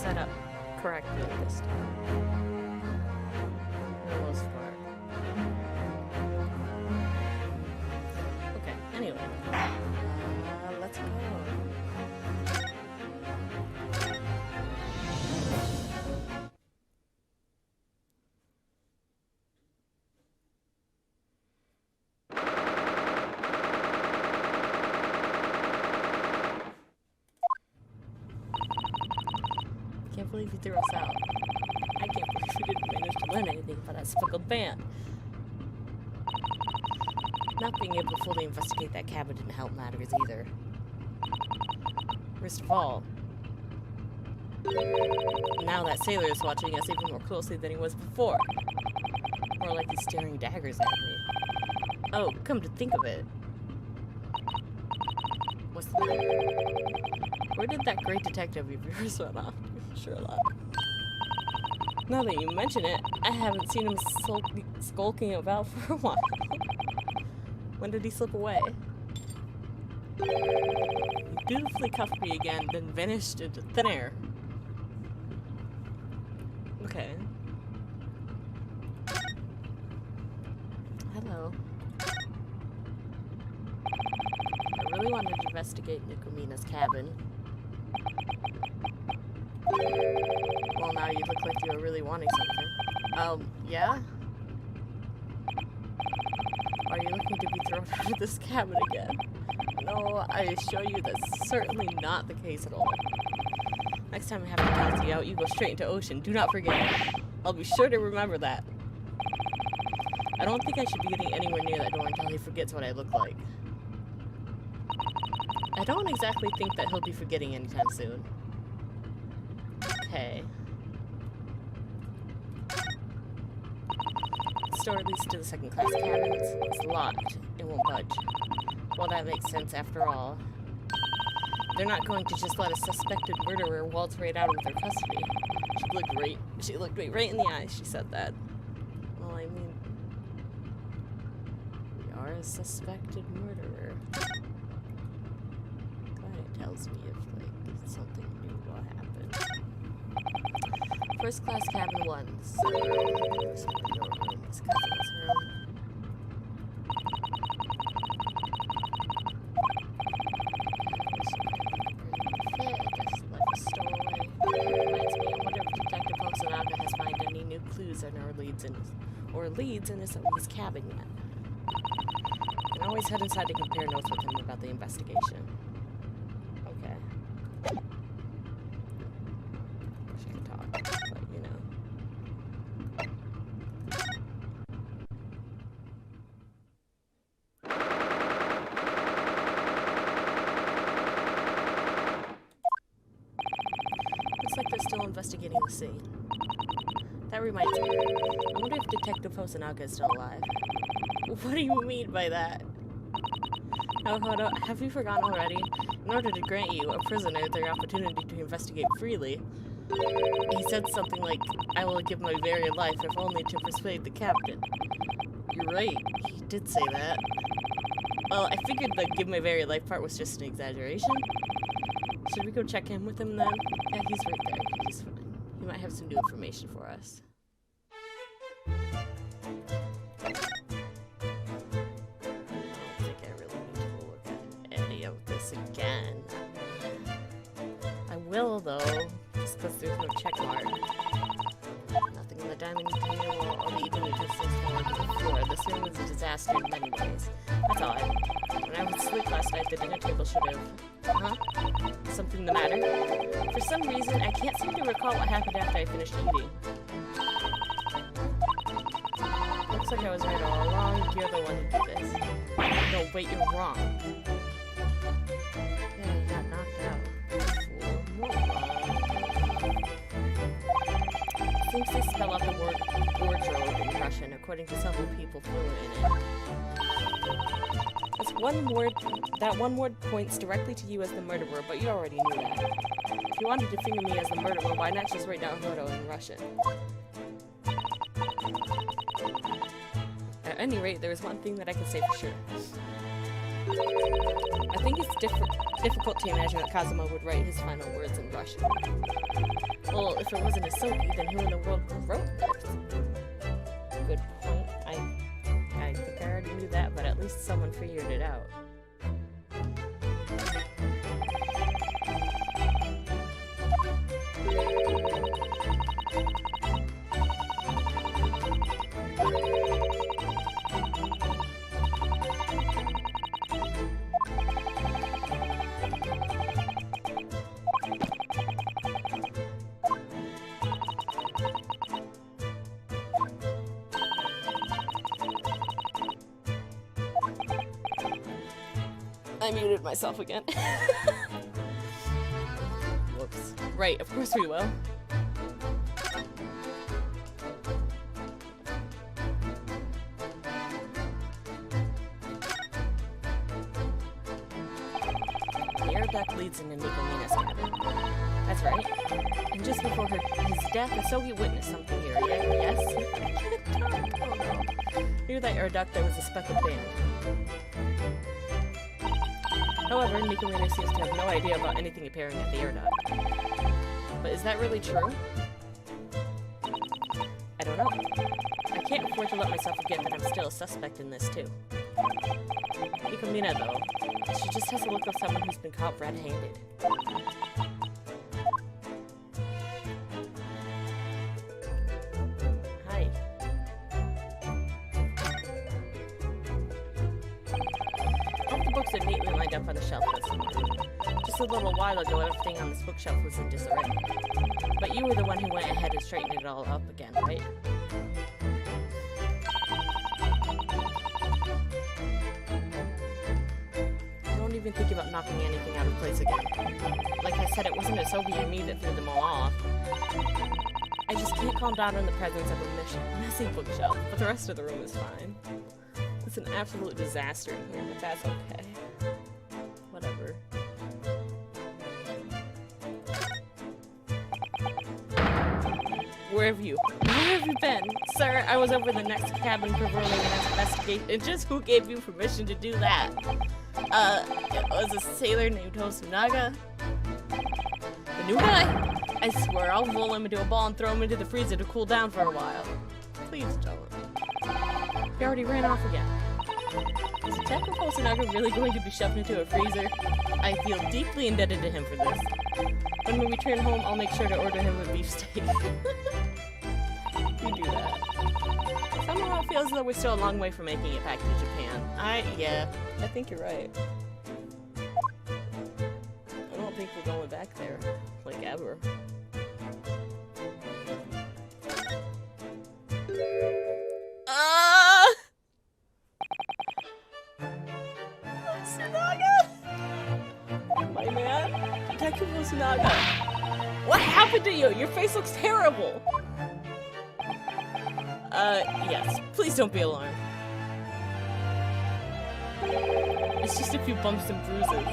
set up correctly this time. For the most part. Okay, anyway. Let's go. I can't believe he threw us out. I can't believe we didn't manage to learn anything about that speckled band. Not being able to fully investigate that cabin didn't help matters either. First of all, now that sailor is watching us even more closely than he was before. More like he's staring daggers at me. Oh, come to think of it. What's the matter? Where did that great detective of yours run off? Sherlock. Now that you mention it, I haven't seen him skulking about for a while. When did he slip away? He dutifully cuffed me again, then vanished into thin air. Okay. Hello. I really wanted to investigate Nikomina's cabin. Well, now you look like you were really wanting something. Yeah? Are you looking to be thrown out of this cabin again? No, I assure you that's certainly not the case at all. Next time I have to cast you out, you go straight into ocean. Do not forget. I'll be sure to remember that. I don't think I should be getting anywhere near that door until he forgets what I look like. I don't exactly think that he'll be forgetting anytime soon. Okay. The door leads to the second-class cabins. It's locked. It won't budge. Well, that makes sense after all. They're not going to just let a suspected murderer waltz right out of their custody. She looked me right in the eyes. She said that. Well, I mean, we are a suspected murderer. Kind of tells me if, like, something new will happen. First class cabin 1. So, there's no room. This cousin's room. Leads in his cabin yet. You can always head inside to compare notes with him about the investigation. Okay. Wish I could talk, but you know. Looks like they're still investigating the scene. That reminds me. I wonder if Detective Hosonaga is still alive. What do you mean by that? Oh, Hodo, have you forgotten already? In order to grant you, a prisoner, the opportunity to investigate freely, he said something like, I will give my very life if only to persuade the captain. You're right, he did say that. Well, I figured the give my very life part was just an exaggeration. Should we go check in with him then? Yeah, he's right there. He's fine. He might have some new information for us. I don't think I really need to look at any of this again. I will, though, just because there's no check mark. Nothing in the diamond container or the eating utensils falling to the floor. This room was a disaster in many ways. That's odd. When I was asleep last night, the dinner table should have... Huh? Something the matter? For some reason, I can't seem to recall what happened after I finished eating. Looks like I was right all along. You're the one who did this. No, wait, you're wrong. Yeah, you got knocked out. Seems they spell out the word wardrobe in Russian, according to several people fluent in it. That's one word. That one word points directly to you as the murderer, but you already knew that. If you wanted to finger me as the murderer, why not just write down Hodo in Russian? At any rate, there is one thing that I can say for sure. I think it's difficult to imagine that Kazuma would write his final words in Russian. Well, if it wasn't Asogi, then who in the world wrote this? Good point. I think I already knew that, but at least someone figured it out. I muted myself again. Whoops. Right, of course we will. The air duct leads into Nikomina's cabin. That's right. And just before his death, Asogi witnessed something here. Yes? Oh no. Near that air duct there was a speckled band. However, Nikomina seems to have no idea about anything appearing at the air duct. But is that really true? I don't know. I can't afford to let myself forget that I'm still a suspect in this, too. Nikomina, though, she just has the look of someone who's been caught red-handed. Hi. All the books are neatly lined up on the shelf this morning. Just a little while ago, everything on this bookshelf was in disarray. But you were the one who went ahead and straightened it all up again, right? Don't even think about knocking anything out of place again. Like I said, it wasn't Asogi or me that threw them all off. I just can't calm down in the presence of a messy bookshelf, but the rest of the room is fine. It's an absolute disaster in here, but that's okay. Whatever. Where have you been? Sir, I was over the next cabin performing an investigation. And just who gave you permission to do that? It was a sailor named Hosonaga. The new guy? I swear, I'll roll him into a ball and throw him into the freezer to cool down for a while. Please don't. He already ran off again. Is Detective Hosonaga really going to be shoved into a freezer? I feel deeply indebted to him for this. When we return home, I'll make sure to order him a beefsteak. You do that. Somehow it feels as though we're still a long way from making it back to Japan. Yeah, I think you're right. I don't think we're going back there, like, ever. Hosonaga! My man? Detective Hosonaga. What happened to you? Your face looks terrible! Yes. Please don't be alarmed. It's just a few bumps and bruises.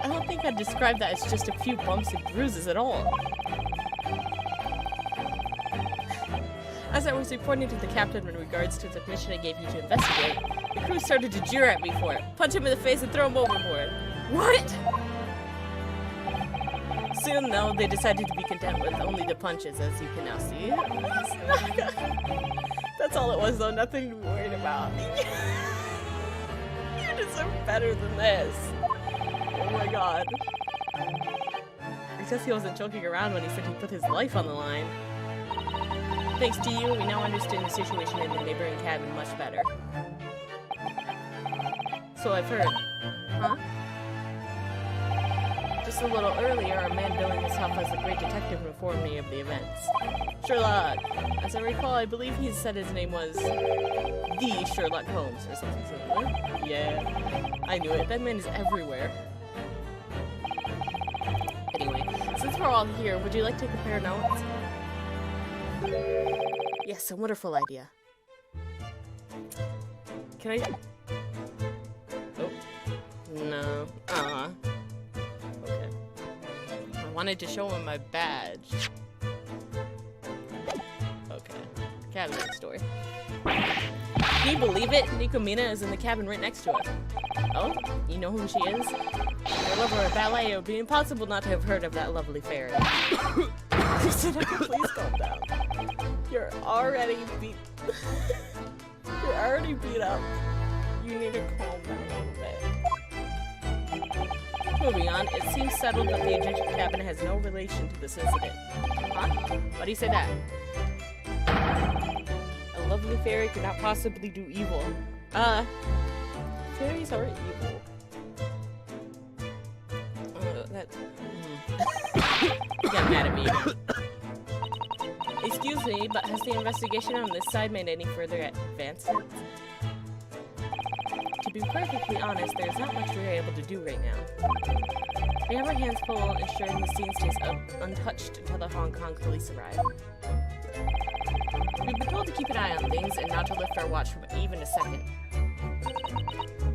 I don't think I'd describe that as just a few bumps and bruises at all. As I was reporting to the captain in regards to the mission I gave you to investigate, the crew started to jeer at me for it, punch him in the face and throw him overboard. What? Soon, though, they decided to be content with only the punches, as you can now see. That's all it was, though. Nothing to be worried about. You deserve better than this. Oh my god. I guess he wasn't joking around when he said he put his life on the line. Thanks to you, we now understand the situation in the neighboring cabin much better. So I've heard. Huh? Just a little earlier, a man billing himself as a great detective informed me of the events. Sherlock. As I recall, I believe he said his name was the Sherlock Holmes or something similar. Yeah, I knew it. That man is everywhere. Anyway, since we're all here, would you like to compare notes? Yes, a wonderful idea. Can I? Oh, no. Okay. I wanted to show him my badge. Okay. Cabin next door. Can you believe it? Nikomina is in the cabin right next to us. Oh? You know who she is? You're a lover of ballet. It would be impossible not to have heard of that lovely fairy. Please calm down. You're already beat. You're already beat up. You need to calm down a little bit. Moving on, it seems settled that the Egyptian cabinet has no relation to this incident. Huh? Why do you say that? A lovely fairy could not possibly do evil. Fairies are evil. Get mad at me again. Excuse me, but has the investigation on this side made any further advancements? To be perfectly honest, there's not much we're able to do right now. We have our hands full ensuring the scene stays untouched until the Hong Kong police arrive. We've been told to keep an eye on things and not to lift our watch for even a second.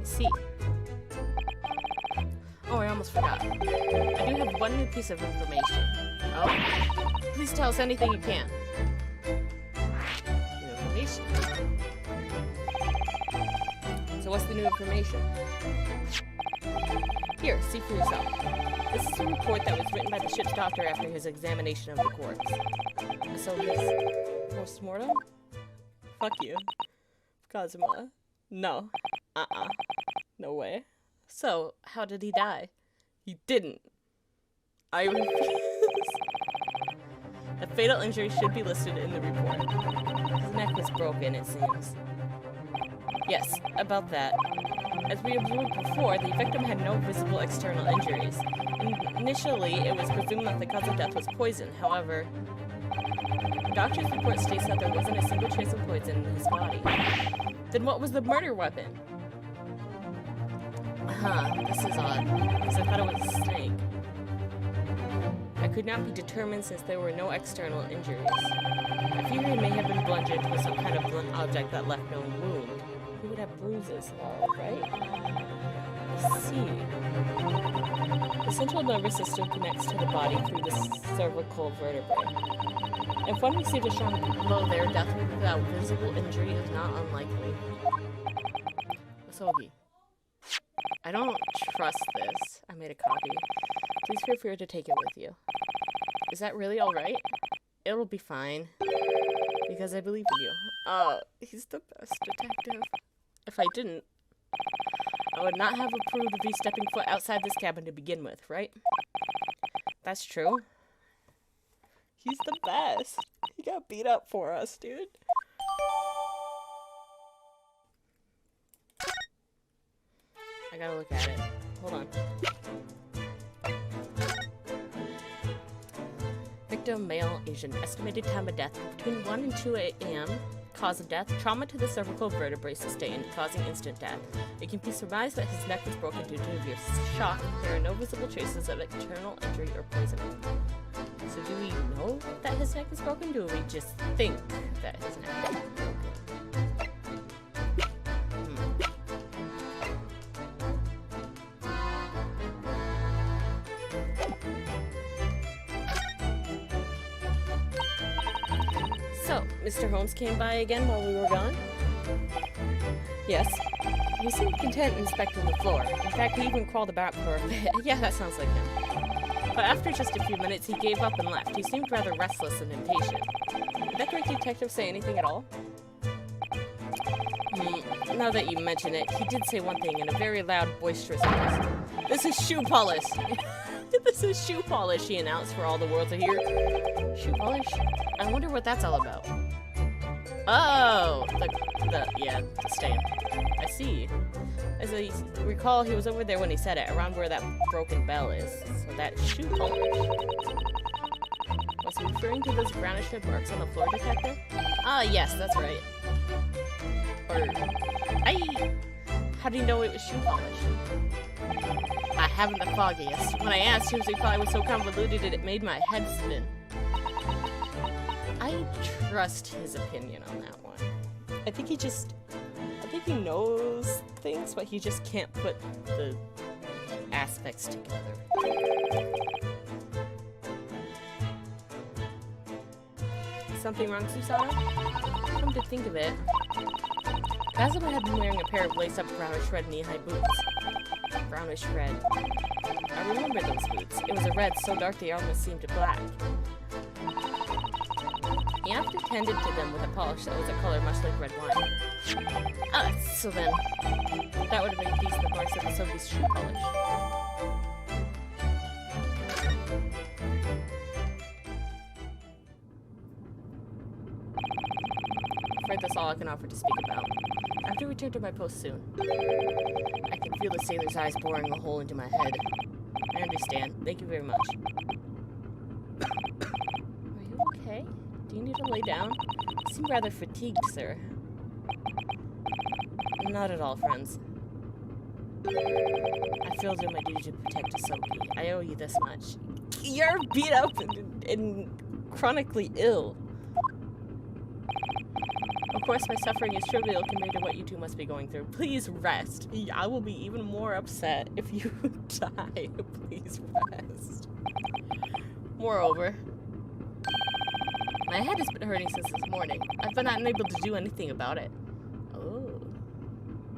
See. Oh, I almost forgot. I do have one new piece of information. Oh? Please tell us anything you can. New information. So what's the new information? Here, see for yourself. This is a report that was written by the ship's doctor after his examination of the corpse. So his post-mortem? Fuck you. Kazuma. No. No way. So, how did he die? He didn't. I refuse. The fatal injury should be listed in the report. His neck was broken, it seems. Yes, about that. As we observed before, the victim had no visible external injuries. Initially, it was presumed that the cause of death was poison. However, the doctor's report states that there wasn't a single trace of poison in his body. Then what was the murder weapon? This is odd, because I thought it was a snake. That could not be determined since there were no external injuries. I fear he may have been bludgeoned with some kind of blunt object that left no wound. He would have bruises, right? I see. The central nervous system connects to the body through the cervical vertebrae. If one received a strong blow there, death without visible injury is not unlikely. Asogi. I don't trust this. I made a copy. Please feel free to take it with you. Is that really alright? It'll be fine. Because I believe in you. He's the best detective. If I didn't, I would not have approved of you stepping foot outside this cabin to begin with, right? That's true. He's the best. He got beat up for us, dude. I gotta look at it. Hold on. Victim, male, Asian. Estimated time of death between 1 and 2 a.m. Cause of death, trauma to the cervical vertebrae sustained, causing instant death. It can be surmised that his neck was broken due to severe shock. There are no visible traces of external injury or poisoning. So do we know that his neck is broken? Do we just think that his neck is broken? So, Mr. Holmes came by again while we were gone? Yes. He seemed content inspecting the floor. In fact, he even crawled about for a bit. Yeah, that sounds like him. But after just a few minutes, he gave up and left. He seemed rather restless and impatient. Did that great detective say anything at all? Now that you mention it, he did say one thing in a very loud, boisterous voice. This is shoe polish! This is shoe polish, he announced for all the world to hear. Shoe polish? I wonder what that's all about. Oh! The stain. I see. As I recall, he was over there when he said it, around where that broken bell is. So that shoe polish. Was he referring to those brownish red marks on the floor, detective? Ah, yes, that's right. How do you know it was shoe polish? I haven't the foggiest. When I asked him, he thought it was so convoluted it made my head spin. I trust his opinion on that one. I think he knows things, but he just can't put the aspects together. Something wrong, Susanoo? Come to think of it, Kazuma had been wearing a pair of lace-up brownish red knee-high boots. brownish red. I remember those boots. It was a red so dark they almost seemed black. He after tended to them with a polish that was a color much like red wine. Ah, so then, that would have made these the marks of the Sophie's shoe polish. Afraid that's all I can offer to speak about. I have to return to my post soon. I can feel the sailor's eyes boring a hole into my head. I understand. Thank you very much. Are you okay? Do you need to lay down? You seem rather fatigued, sir. Not at all, friends. I feel it my duty to protect Sophie. I owe you this much. You're beat up and chronically ill. Of course, my suffering is trivial compared to what you two must be going through. Please rest. I will be even more upset if you die. Please rest. Moreover, my head has been hurting since this morning. I've been unable to do anything about it. Oh.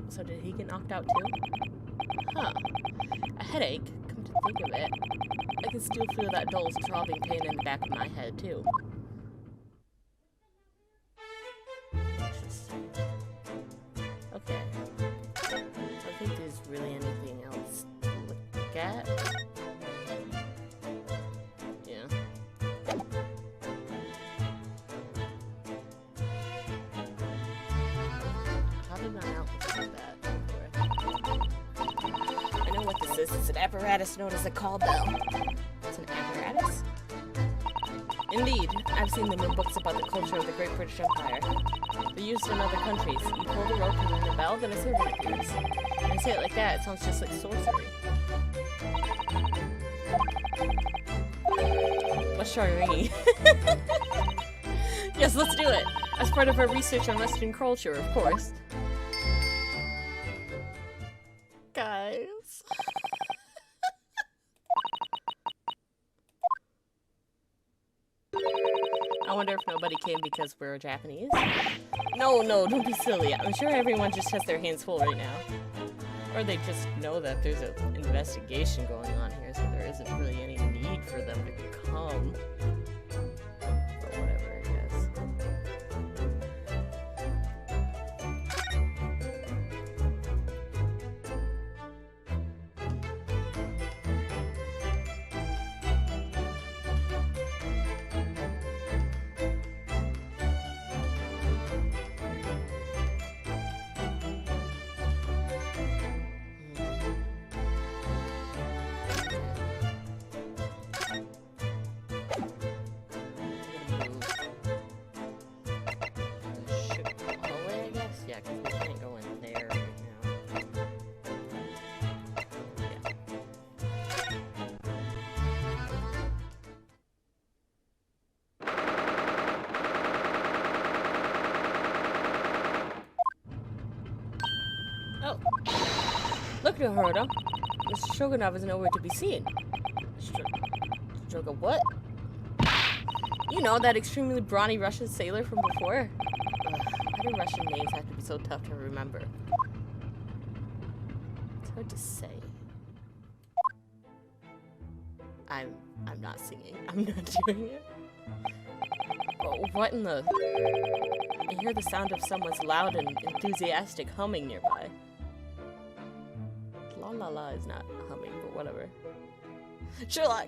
So did he get knocked out too? Huh. A headache, come to think of it. I can still feel that dull, throbbing pain in the back of my head too. Okay. I don't think there's really anything else to look at. Yeah. How did I not look at that before? I know what this is. It's an apparatus known as a call bell. It's an apparatus? Indeed. I've seen them in books about the culture of the Great British Empire. They're used in other countries. You pull the rope and ring the bell, then a servant appears. When I say it like that, it sounds just like sorcery. Let's try ringing. Yes, let's do it! As part of our research on Western culture, of course. Guys. I wonder if nobody came because we're Japanese? No, don't be silly. I'm sure everyone just has their hands full right now. Or they just know that there's an investigation going on here, so there isn't really any need for them to come. But whatever, I guess. Look, Naruto. Mr. Stroganov is nowhere to be seen. Stroga what? You know, that extremely brawny Russian sailor from before? Why do Russian names have to be so tough to remember? It's hard to say. I'm not singing. I'm not doing it. Oh, what in the... I hear the sound of someone's loud and enthusiastic humming nearby. La la is not humming, but whatever. Sherlock!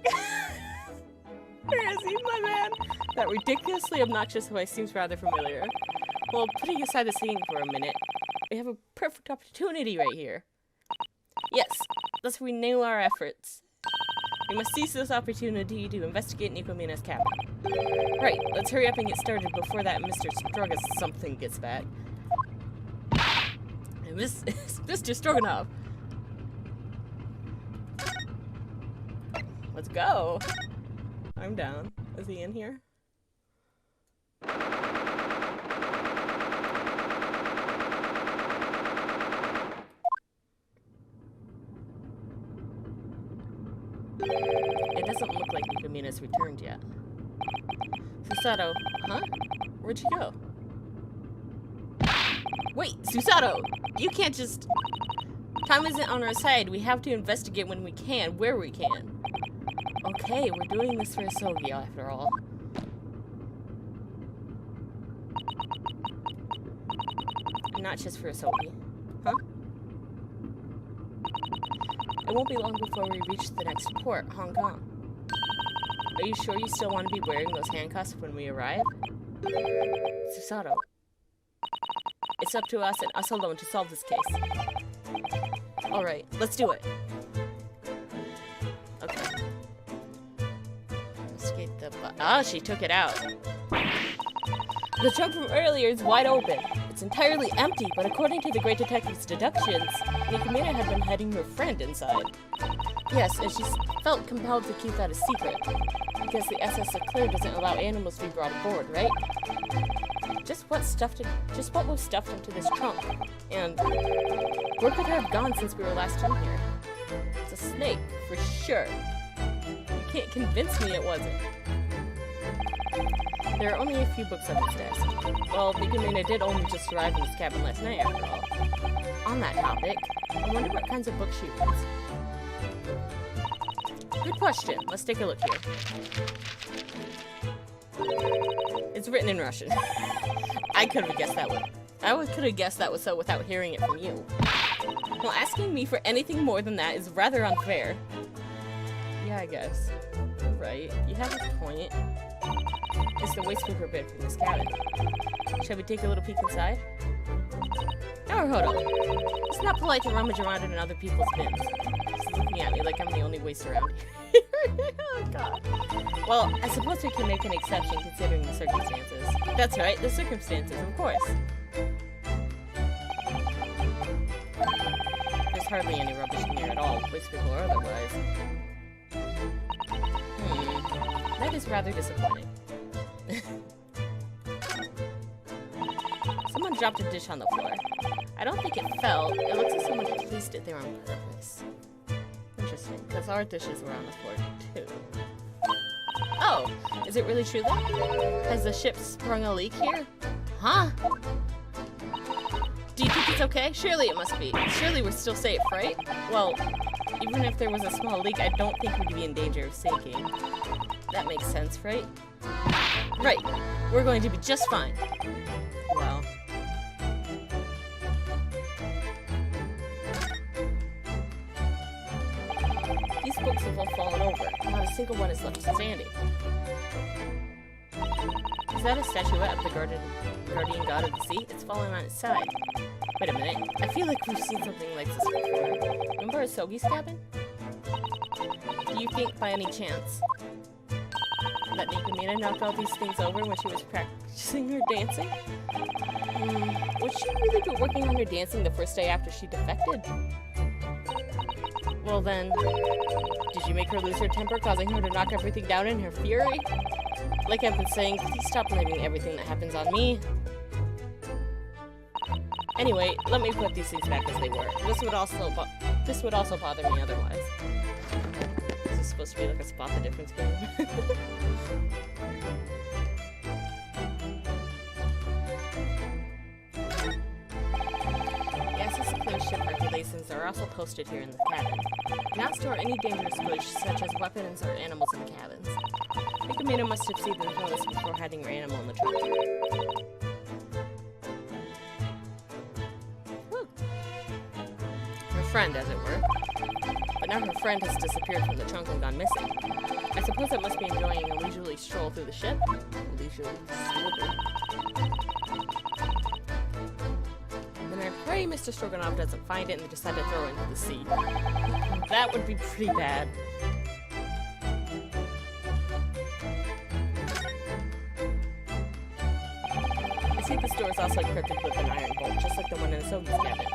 Where is he, my man? That ridiculously obnoxious voice seems rather familiar. Well, putting aside the singing for a minute, we have a perfect opportunity right here. Yes, let's renew our efforts. We must seize this opportunity to investigate Nikomina's cabin. Right, let's hurry up and get started before that Mr. Strogas something gets back. Mr. Stroganov! Let's go. I'm down. Is he in here? It doesn't look like Nikomina's returned yet. Susato, huh? Where'd you go? Wait, Susato! You can't just... Time isn't on our side. We have to investigate when we can, where we can. Okay, we're doing this for Asogi after all. Not just for Asogi. Huh? It won't be long before we reach the next port, Hong Kong. Are you sure you still want to be wearing those handcuffs when we arrive? Susato. It's up to us and us alone to solve this case. Alright, let's do it. Okay. Investigate the ah, she took it out. The trunk from earlier is wide open. It's entirely empty, but according to the Great Detective's deductions, Nikomina had been hiding her friend inside. Yes, and she felt compelled to keep that a secret. Because the SS Eclair doesn't allow animals to be brought aboard, right? Just what was stuffed into this trunk? And where could it have gone since we were last in here? It's a snake, for sure. You can't convince me it wasn't. There are only a few books on this desk. Well, Nikomina did only just arrive in this cabin last night, after all. On that topic, I wonder what kinds of books she reads. Good question. Let's take a look here. It's written in Russian. I could have guessed that one. I could have guessed that was so without hearing it from you. Well, asking me for anything more than that is rather unfair. Yeah, I guess. Right. You have a point. It's the waste paper bin from this cabin. Shall we take a little peek inside? Naruhodo. It's not polite to rummage around in other people's bins. She's looking at me like I'm the only waste around here. Oh, God. Well, I suppose we can make an exception considering the circumstances. That's right, the circumstances, of course. There's hardly any rubbish in here at all, waste paper or otherwise. That is rather disappointing. Someone dropped a dish on the floor. I don't think it fell. It looks like someone placed it there on purpose. Interesting, because our dishes were on the floor too. Oh, is it really true then? Has the ship sprung a leak here? Huh? Do you think it's okay? Surely it must be. Surely we're still safe, right? Well, even if there was a small leak, I don't think we'd be in danger of sinking. That makes sense, right? Right. We're going to be just fine. Well. These books have all fallen over. Not a single one is left standing. Is that a statuette of the guardian god of the sea? It's fallen on its side. Wait a minute. I feel like we've seen something like this before. Remember Asogi's cabin? Do you think, by any chance, that Nikomina knocked all these things over when she was practicing her dancing? Would she really be working on her dancing the first day after she defected? Well then, did you make her lose her temper, causing her to knock everything down in her fury? Like I've been saying, please stop blaming everything that happens on me. Anyway, let me put these things back as they were. This would also bother me otherwise. Is this supposed to be like a spot the difference game? Ship regulations are also posted here in the cabin. Do not store any dangerous goods, such as weapons or animals in the cabins. Nikomina must have seen them notice before hiding her animal in the trunk. Woo. Her friend, as it were. But now her friend has disappeared from the trunk and gone missing. I suppose it must be enjoying a leisurely stroll through the ship. Leisurely stroll. Pray Mr. Stroganoff doesn't find it and decide to throw it into the sea. That would be pretty bad. I see this door is also encrypted with an iron bolt, just like the one in Asogi's cabin.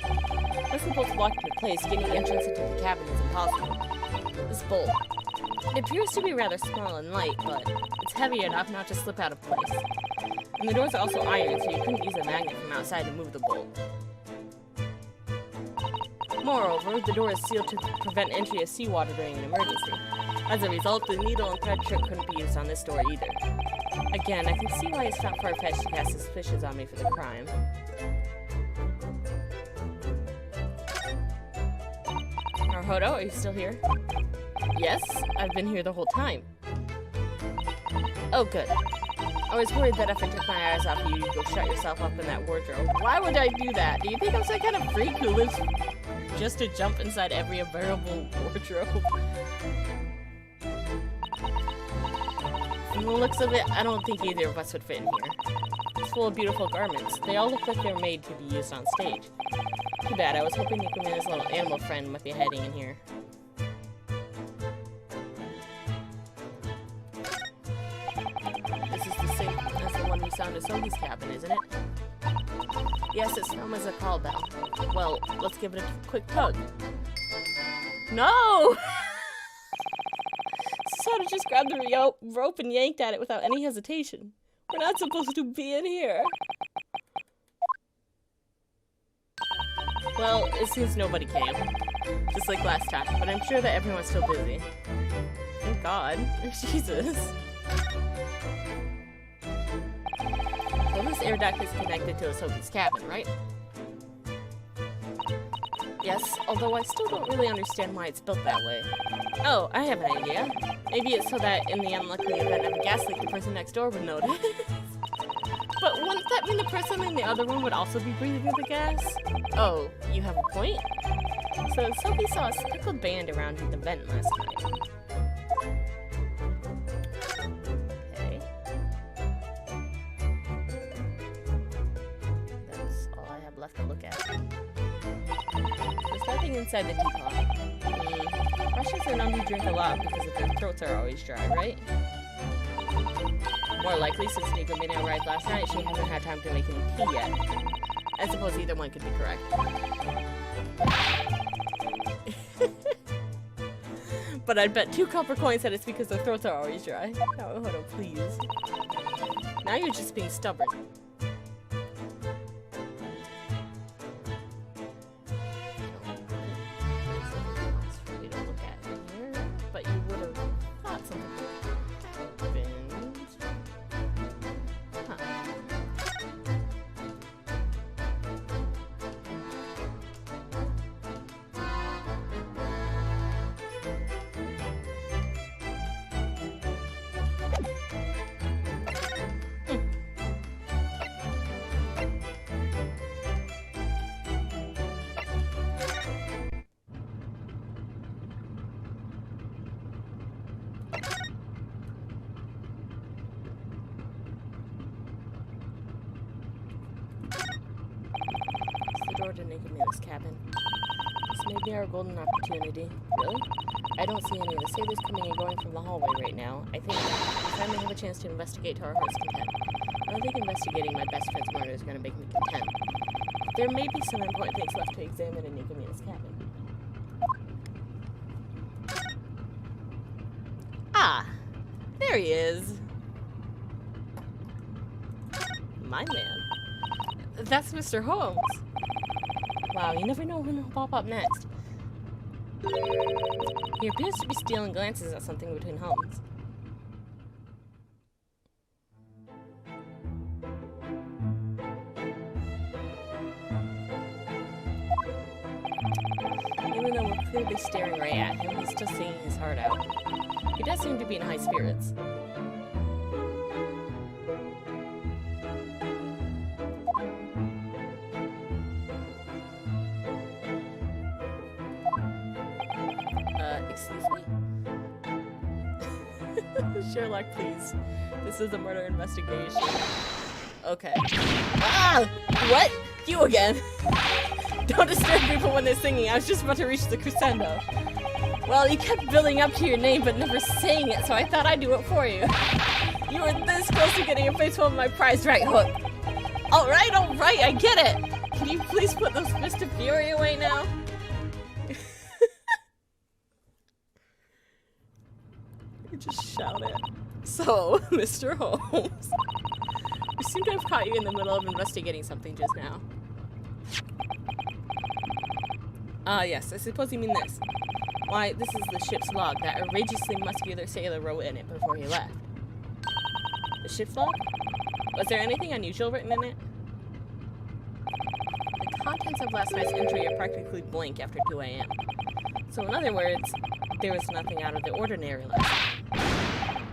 Once the bolt's locked in place, getting entrance into the cabin is impossible. This bolt. It appears to be rather small and light, but it's heavy enough not to slip out of place. And the doors are also iron, so you couldn't use a magnet from outside to move the bolt. Moreover, the door is sealed to prevent entry of seawater during an emergency. As a result, the needle and thread trick couldn't be used on this door either. Again, I can see why it's not far-fetched to cast suspicions on me for the crime. Naruhodo, are you still here? Yes, I've been here the whole time. Oh, good. I was worried that if I took my eyes off you, you'd go shut yourself up in that wardrobe. Why would I do that? Do you think I'm some kind of freak who lives just to jump inside every available wardrobe? From the looks of it, I don't think either of us would fit in here. It's full of beautiful garments. They all look like they're made to be used on stage. Too bad, I was hoping Nikumina's little animal friend might be hiding in here. This is the same as the one we found at Sogi's cabin, isn't it? Yes, it's known as a call bell. Well, let's give it a quick tug. No! Susanoo just grabbed the rope and yanked at it without any hesitation. We're not supposed to be in here. Well, it seems nobody came. Just like last time, but I'm sure that everyone's still busy. Thank God. Jesus. Well, this air duct is connected to Asogi's cabin, right? Yes, although I still don't really understand why it's built that way. Oh, I have an idea. Maybe it's so that in the unlikely event of a gas leak, the person next door would notice. But wouldn't that mean the person in the other room would also be breathing the gas? Oh, you have a point? So Sophie saw a speckled band around the vent last night. Okay. That's all I have left to look at. There's nothing inside the teapot. Russians are known to drink a lot because their throats are always dry, right? More likely, since Nikomina arrived last night, she hasn't had time to make any tea yet. I suppose either one could be correct. But I'd bet 2 copper coins that it's because their throats are always dry. Oh, hold on, please. Now you're just being stubborn. To Nikumina's cabin. This may be our golden opportunity. Really? I don't see any of the sailors coming and going from the hallway right now. I think we finally have a chance to investigate to our heart's content. I don't think investigating my best friend's murder is going to make me content. There may be some important things left to examine in Nikumina's cabin. Ah! There he is! My man. That's Mr. Holmes! Wow, you never know when he'll pop up next. He appears to be stealing glances at something between homes. Even though we're clearly staring right at him, he's still singing his heart out. He does seem to be in high spirits. Excuse me? Sherlock, please. This is a murder investigation. Okay. Ah! What? You again? Don't disturb people when they're singing. I was just about to reach the crescendo. Well, you kept building up to your name but never saying it, so I thought I'd do it for you. You were this close to getting a face full of my prized right hook. Alright, I get it! Can you please put those fists of fury away now? Just shout it. So, Mr. Holmes, we seem to have caught you in the middle of investigating something just now. Yes, I suppose you mean this. Why, this is the ship's log. That outrageously muscular sailor wrote in it before he left. The ship's log? Was there anything unusual written in it? The contents of last night's entry are practically blank after 2 AM. So in other words, there was nothing out of the ordinary last night.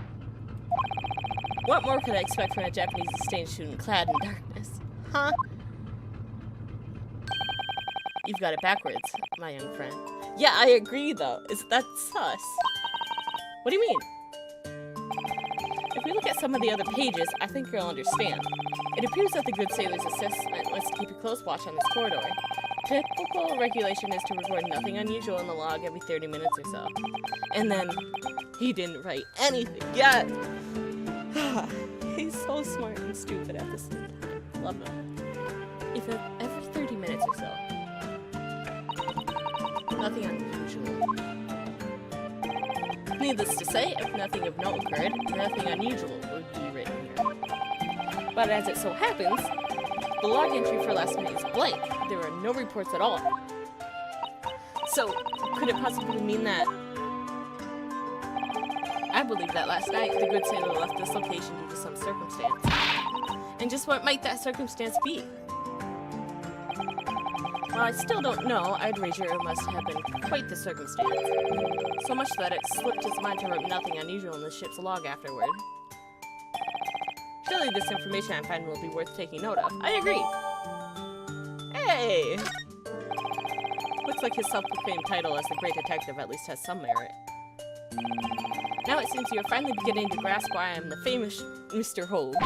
What more could I expect from a Japanese exchange student clad in darkness? Huh? You've got it backwards, my young friend. Yeah, I agree, though. That's sus. What do you mean? If we look at some of the other pages, I think you'll understand. It appears that the good sailor's assessment was to keep a close watch on this corridor. Typical regulation is to record nothing unusual in the log every 30 minutes or so. And then, he didn't write anything yet. He's so smart and stupid at the same time. Love him. If every 30 minutes or so. Nothing unusual. Needless to say, if nothing of note occurred, nothing unusual would be written here. But as it so happens, the log entry for last night is blank. There are no reports at all. So, could it possibly mean that... I believe that last night, the good sailor left this location due to some circumstance. And just what might that circumstance be? While I still don't know, I'd wager it must have been quite the circumstance. So much that it slipped his mind to write nothing unusual in the ship's log afterward. Surely this information I find will be worth taking note of. I agree! Hey! Looks like his self-proclaimed title as the Great Detective at least has some merit. Now it seems you're finally beginning to grasp why I am the famous Mr. Hogue.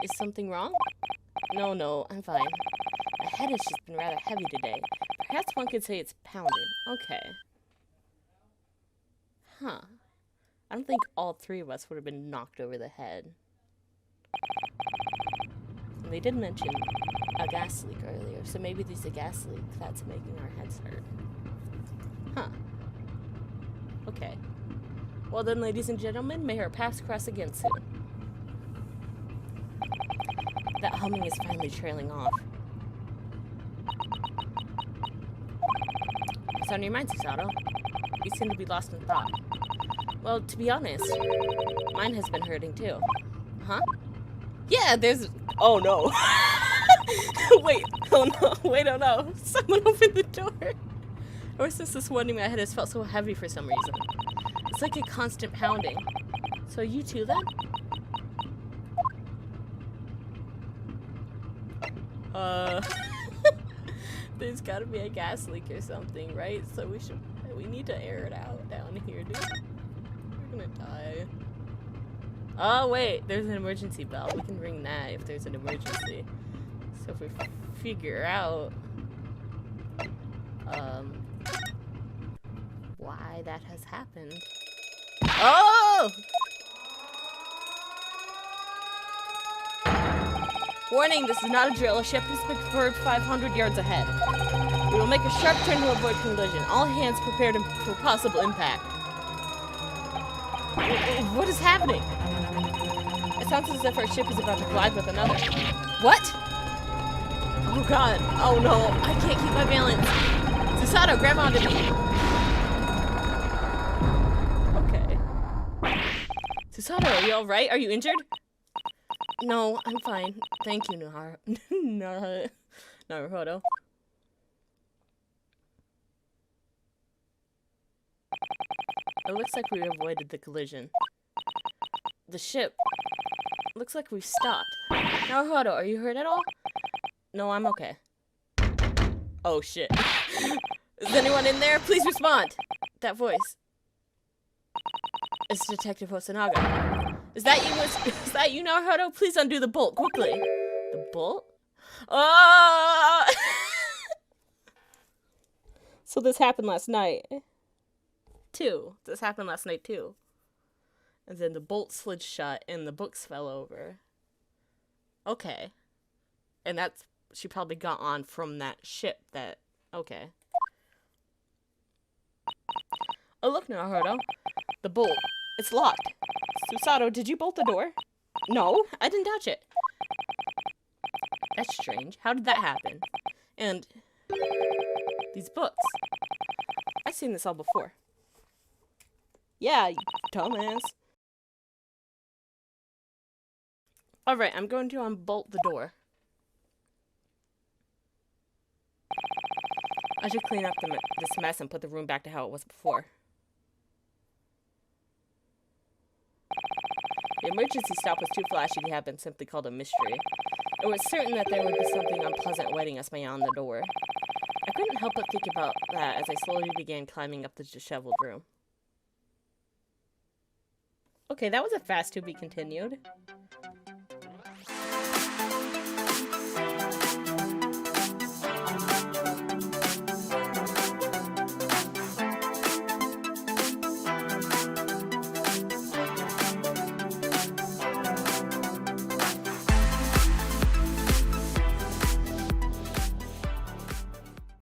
Is something wrong? No, I'm fine. My head has just been rather heavy today. Perhaps one could say it's pounding. Okay. Huh. I don't think all three of us would have been knocked over the head. And they did mention a gas leak earlier, so maybe there's a gas leak that's making our heads hurt. Huh. Okay. Well then, ladies and gentlemen, may our paths cross again soon. That humming is finally trailing off. What's on your mind, Susato? You seem to be lost in thought. Well, to be honest, mine has been hurting too. Huh? Yeah, there's... Oh no. Wait, oh no, wait, oh no. Someone open the door. Ever since this morning, my head has felt so heavy for some reason. It's like a constant pounding. So you too, then? There's gotta be a gas leak or something, right? So we need to air it out down here, dude. We're gonna die. Oh wait, there's an emergency bell. We can ring that if there's an emergency. So if we figure out why that has happened. Oh! Warning, this is not a drill. A ship is preferred 500 yards ahead. We will make a sharp turn to avoid collision. All hands prepared for possible impact. What is happening? It sounds as if our ship is about to collide with another. What? Oh god. Oh no. I can't keep my balance. Susato, grab onto me. Okay. Susato, are you alright? Are you injured? No, I'm fine. Thank you, Naruhodo. It looks like we avoided the collision. The ship... Looks like we've stopped. Naruhodo, are you hurt at all? No, I'm okay. Oh, shit. Is anyone in there? Please respond! That voice. It's Detective Hosonaga. Is that you, Naruhodo? Please undo the bolt, quickly. The bolt? So this happened last night. This happened last night, too. And then the bolt slid shut and the books fell over. Okay. And that's... She probably got on from that ship that... Okay. Oh, look, Naruhodo. The bolt. It's locked. Susato, did you bolt the door? No, I didn't touch it. That's strange. How did that happen? And... these books. I've seen this all before. Yeah, you dumbass. Alright, I'm going to unbolt the door. I should clean up this mess and put the room back to how it was before. The emergency stop was too flashy to have been simply called a mystery. It was certain that there would be something unpleasant awaiting us beyond the door. I couldn't help but think about that as I slowly began climbing up the disheveled room. Okay, that was a fast to be continued.